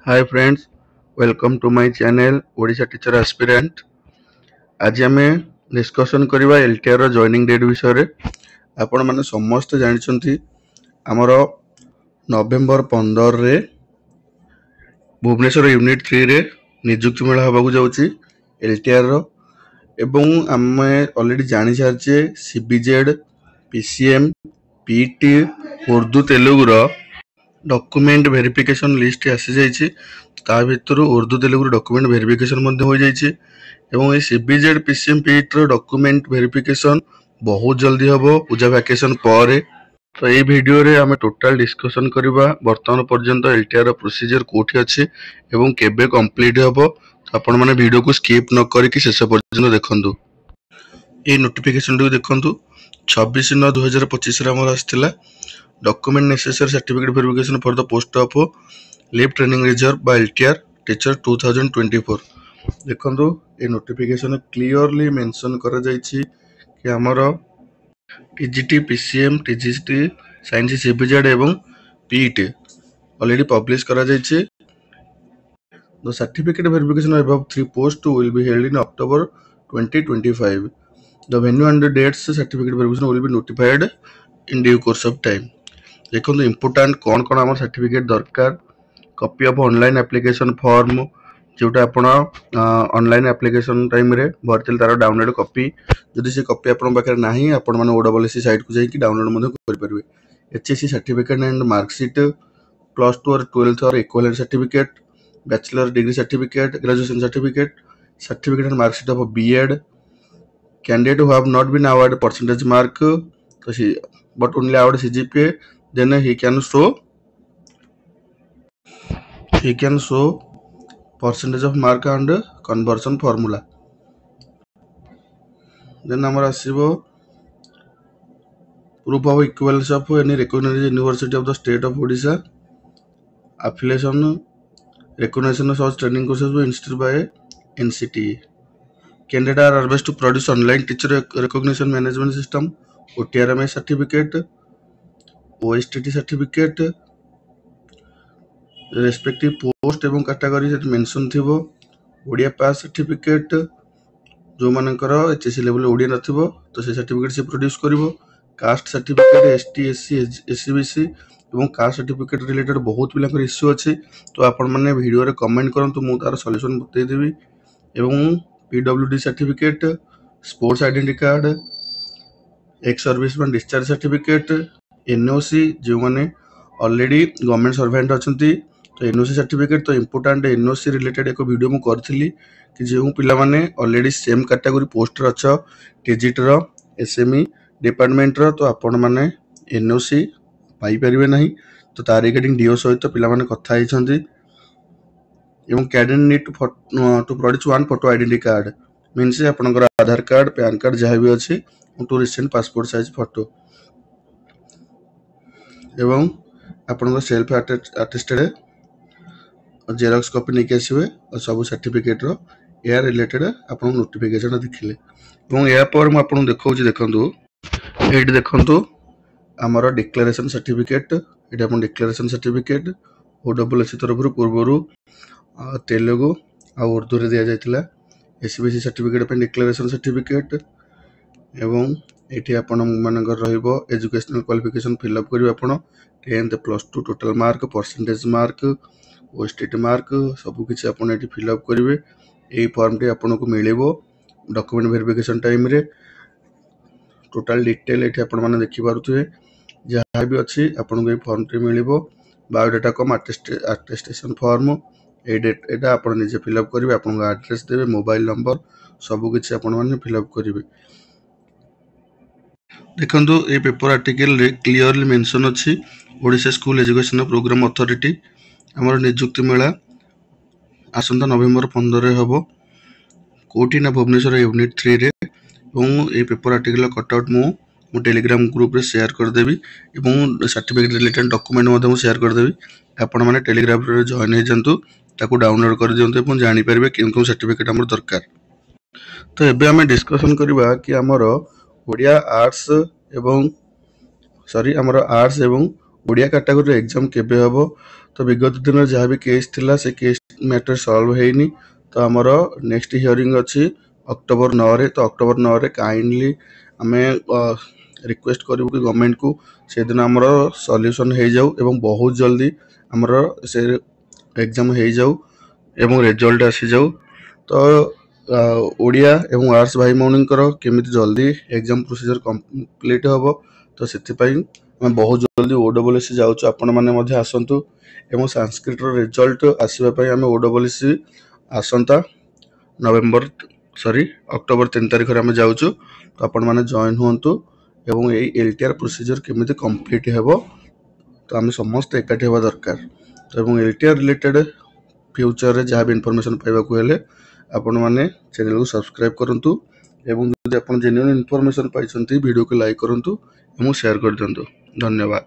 Hi friends, welcome to my channel Odisha Teacher Aspirant. आज आमे discussion करबा LTR रो joining date विषय रे। आपण माने समस्त जानिछंती हमरो नवेम्बर 15 रे भुवनेश्वर यूनिट 3 रे नियुक्ति मेला होबाकू जाउची एलटीआर रो एवं आमे ऑलरेडी जानि सारचे CBZ PCM PT Urdu Telugu रो डॉक्यूमेंट वेरिफिकेशन लिस्ट आसी जाइए ता भर उर्दू तेलुगु डॉक्यूमेंट वेरिफिकेशन हो जाइए CBZ PCM PT document verification बहुत जल्दी हम पूजा वैकेशन पर। तो ये वीडियो रे आमे टोटल डिस्कशन करबा वर्तमान पर्यंत एलटीआर प्रोसीजर कोठी अछि एवं केबे कंप्लीट हबो। तो आपण माने वीडियो को स्किप न करिकि शेष पर्यंत देखंतु। ए नोटिफिकेशन को देखंतु 26/9/2025 रे हमर आस्थिला document necessary certificate verification for the post of leave training reserve by LTR teacher 2024। देखंतु ए नोटिफिकेशन क्लियरली मेंशन करा जायछि कि हमर TGT PCM TGT science CBZ एवं पीटी ऑलरेडी पब्लिश करा जायछि। The certificate verification above 3 post will be held in October 2025. The venue and dates certificate verification will be notified in due course of time. देखो important कौन कौन आम certificate दरकार copy of online application form जोटा आपण online application time रे भरथिल तार download copy जदि से कॉपी आपण पाखे नाही आपण माने ओडब्ल्यूसी साइट को जाई कि डाउनलोड मधे कर परिबे। एचएससी सर्टिफिकेट एंड मार्कशीट +2 और 12th और equivalent certificate bachelor degree certificate graduation certificate certificate and marksheet of BEd candidate who have not been award percentage mark but only award CGPA, then he can show percentage of mark and conversion formula. Then amar asibo proof of equivalence of any recognized university of the state of Odisha, affiliation recognition of such training courses were instituted by NCTE. Candidate are advised to produce online teacher recognition management system OTRMS certificate OSTT certificate respective post एवं category से mention थिबो ओडिया पास certificate जो मानकर HSC level Odia नथिबो तो से certificate से produce करिवो। Caste certificate ST SC SCBC एवं कास्ट सर्टिफिकेट रिलेटेड बहुत पिलांकर इश्यू अछि तो आपण माने वीडियो रे कमेंट करंतु मु तार सॉल्यूशन बतै देबी। एवं PWD certificate sports identity card ex serviceman discharge certificate NOC जो माने ऑलरेडी गवर्नमेंट सर्वेंट अछंती तो एनओसी सर्टिफिकेट तो इम्पोर्टेंट एनओसी रिलेटेड एक वीडियो मु करथिली कि जो पिला माने ऑलरेडी सेम कैटेगरी पोस्ट र अछ टीजीटी रो एसएमई डिपार्टमेंट रो तो आपण माने एनओसी पाई परिबे नाही तो तार रिगार्डिंग डीओ सहित पिला माने कथा आइ छंती। एवं candidate need to produce one photo identity card means आपनकर आधार कार्ड पैन कार्ड जहाँ भी अच्छी two recent passport size photo एवं आपन सेल्फ अटेस्टेड जेरॉक्स कॉपी नहीं आसवे और सब सर्टिफिकेट रो या रिलेटेड आपन नोटिफिकेशन देखिले। एवं या पर म आपन देखौची देखंतु एट देखंतु हमर डिक्लेरेशन सर्टिफिकेट एटा आपन डिक्लेरेशन सर्टिफिकेट ओडब्ल्यूसी तरफ पूर्वरु तेलुगु आ उर्दू रे दिया जायतिला। एसबीसी सर्टिफिकेट पे डिक्लेरेशन सर्टिफिकेट एवं एठी आपण मानकर रहइबो एजुकेशनल क्वालिफिकेशन फिल अप करिवे आपण 10th +2 total mark percentage mark OSTT mark सब किछि आपण एठी फिल अप करिवे। एई फॉर्म टी आपण को मिलिबो डॉक्यूमेंट वेरिफिकेशन टाइम रे टोटल डिटेल एठी आपण माने देखि पारुथुवे जहा भी अछि आपण को ए फॉर्म टी मिलिबो। बायोडाटा कम अटेस्टेशन फॉर्म ए डेट एटा आपण निजे फिल अप करिवे आपण एड्रेस देबे मोबाइल नंबर सब किछि आपण माने फिल अप करिवे। देखंतु ए पेपर आर्टिकल रे क्लियरली मेंशन अछि Odisha school education programme authority हमर नियुक्ति मेला आसंता नवेम्बर 15 रे हबो कोठी ना भुवनेश्वर यूनिट 3 रे। एवं ए पेपर आर्टिकल कटआउट मु टेलीग्राम ग्रुप रे शेयर कर देबी एवं सर्टिफिकेट रिलेटेड डॉक्यूमेंट मध्ये मु शेयर कर देबी आपण माने टेलीग्राम रे जॉइन हे जंतु ताको डाउनलोड कर दियंतु एवं जानि परबे केन सर्टिफिकेट हमर दरकार। तो एबे हमें डिस्कशन करबा कि हमर ओडिया आर्ट्स एवं सॉरी हमर आर्ट्स एवं ओडिया कैटेगरी एग्जाम केबे हबो तो विगत दिन जहाँ भी केस थिला से केस मैटर सॉल्व हेनी। तो आमर नेक्स्ट हियरिंग अच्छी अक्टोबर 9 रे। तो अक्टोबर 9 रे काइंडली आम रिक्वेस्ट करूँ कि गवर्नमेंट को से दिन आमर सॉल्यूशन हो जाऊ एवं बहुत जल्दी आमर से एग्जाम हो जाऊ एवं रिजल्ट आसी जाऊ। तो ओडिया एवं आर्ट्स भाई मौनीकर केमिति जल्दी एग्जाम प्रोसीजर कंप्लीट हम। तो से आम बहुत जल्दी ओडब्ल्यूएससी जाऊँ, आपण मैंने आसतु एवं संस्कृत रिजल्ट आसवाई आम ओडब्ल्यूएससी आसंता नवेम्बर अक्टोबर 3 तारिख आम जाऊँ। तो आपण मैंने जॉइन हूँ एवं यही एलटीआर प्रोसीजर केमिति कंप्लीट हेबो तो आम समस्त एकाठी हवा दरकार। तो एलटीआर रिलेटेड फ्यूचर रे जहाँ भी इनफॉरमेशन पाइबाकू हेले आपण माने चैनल को सब्सक्राइब करंतु एवं जदि आपण जेन्युइन इनफॉरमेशन पाइछंती वीडियो को लाइक करंतु एवं शेयर कर दियंतु। धन्यवाद।